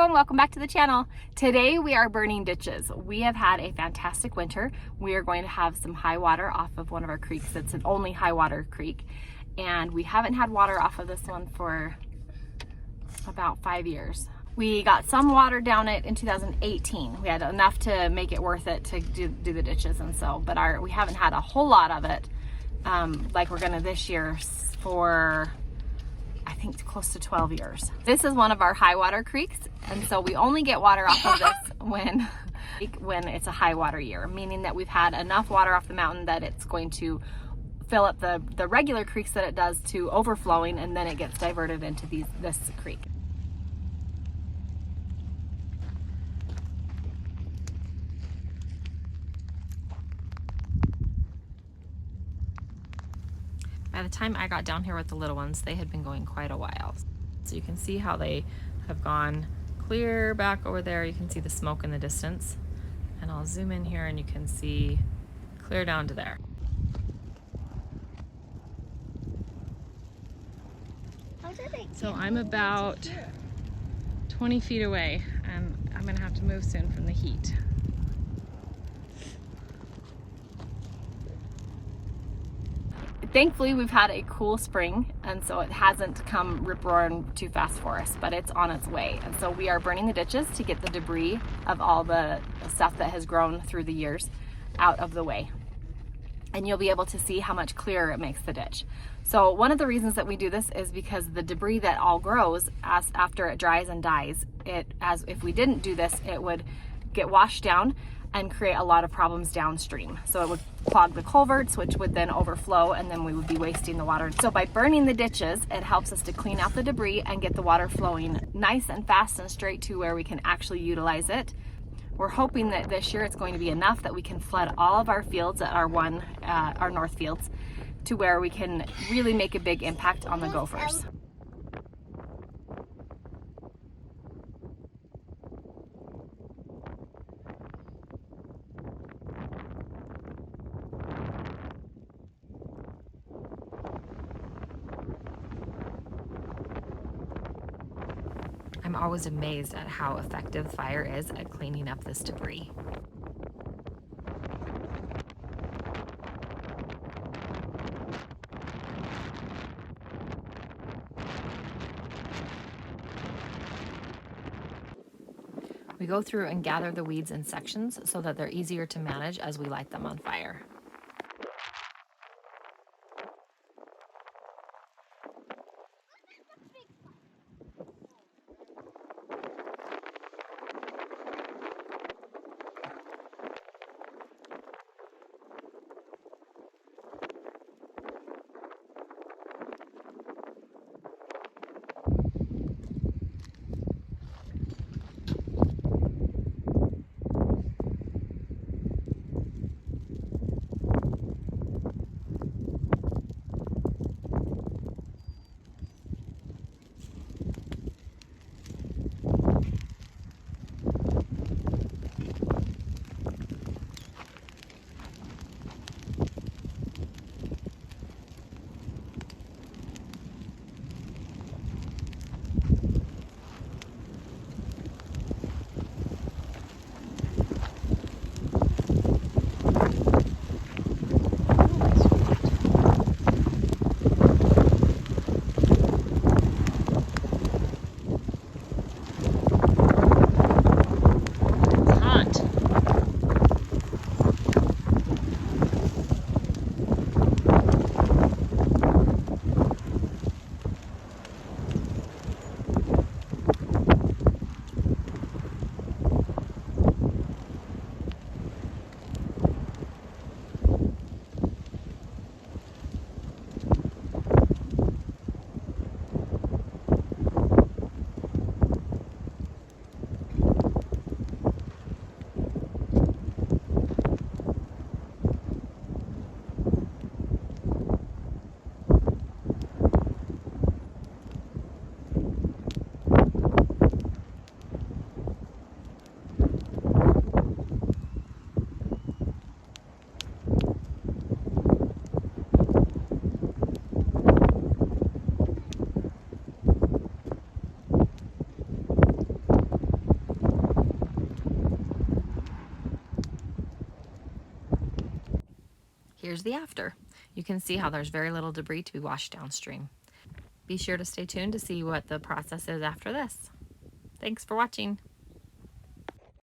everyone, welcome back to the channel. Today we are burning ditches. We have had a fantastic winter. We are going to have some high water off of one of our creeks. It's an only high water creek, and we haven't had water off of this one for about 5 years. We got some water down it in 2018. We had enough to make it worth it to do the ditches, and so, but we haven't had a whole lot of it like we're gonna this year for I think close to 12 years. This is one of our high water creeks, and so we only get water off of this when it's a high water year, meaning that we've had enough water off the mountain that it's going to fill up the regular creeks that it does to overflowing, and then it gets diverted into this creek. By the time I got down here with the little ones, they had been going quite a while. So you can see how they have gone clear back over there. You can see the smoke in the distance. And I'll zoom in here and you can see clear down to there. So I'm about 20 feet away, and I'm gonna have to move soon from the heat. Thankfully, we've had a cool spring, and so it hasn't come rip-roaring too fast for us, but it's on its way. And so we are burning the ditches to get the debris of all the stuff that has grown through the years out of the way. And you'll be able to see how much clearer it makes the ditch. So one of the reasons that we do this is because the debris that all grows after it dries and dies, if we didn't do this, it would get washed down and create a lot of problems downstream. So it would clog the culverts, which would then overflow, and then we would be wasting the water. So by burning the ditches, it helps us to clean out the debris and get the water flowing nice and fast and straight to where we can actually utilize it. We're hoping that this year it's going to be enough that we can flood all of our fields at our north fields to where we can really make a big impact on the gophers. I'm always amazed at how effective fire is at cleaning up this debris. We go through and gather the weeds in sections so that they're easier to manage as we light them on fire. Here's the after. You can see how there's very little debris to be washed downstream. Be sure to stay tuned to see what the process is after this. Thanks for watching.